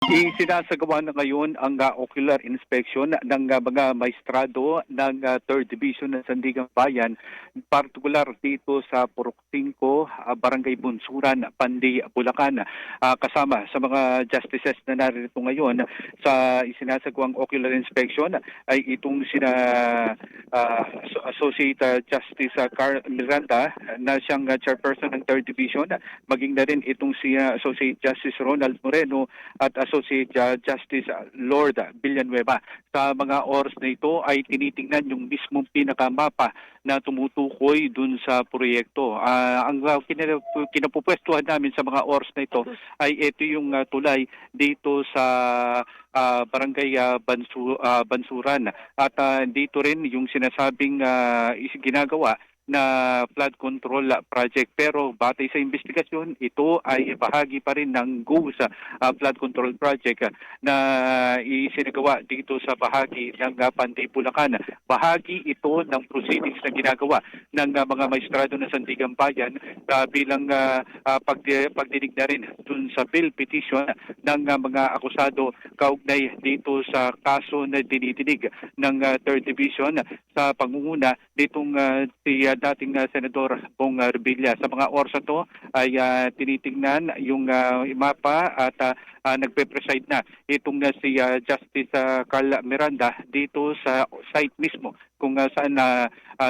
Isinasagawa na ngayon ang ocular inspection ng mga maestrado ng 3rd Division ng Sandigan Bayan, partikular dito sa Purok 5, Barangay Bunsuran, Panday, Bulacan. Kasama sa mga justices na narito ngayon sa isinasagawang ocular inspection ay itong sina Associate Justice Carl Miranda na siyang chairperson ng 3rd Division, maging na rin itong si Associate Justice Ronald Moreno at Associate Justice Lord Villanueva. Sa mga oras na ito ay tinitingnan yung mismong pinakamapa na tumutukoy dun sa proyekto. Ang kinapupwestuhan namin sa mga oras na ito ay ito yung tulay dito sa Barangay Bansuran. At dito rin yung sinasabing ginagawa na flood control project, pero batay sa investigasyon ito ay bahagi pa rin ng GOES flood control project na isinagawa dito sa bahagi ng Panday, Bulacan. Bahagi ito ng proceedings na ginagawa ng mga maestrado ng Sandigan Bayan bilang pagdinig na rin dun sa bill petition ng mga akusado kaugnay dito sa kaso na dinidinig ng 3rd Division sa pangunguna nitong si dating Senador Bong Revilla. Sa mga oras na ito ay tinitingnan yung mapa at nagpe-preside na itong si Justice Carl Miranda dito sa site mismo kung saan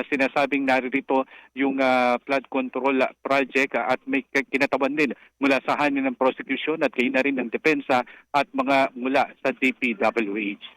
sinasabing naririto yung flood control project at may kinatawan din mula sa hanin ng prosecution at kayo na rin ng depensa at mga mula sa DPWH.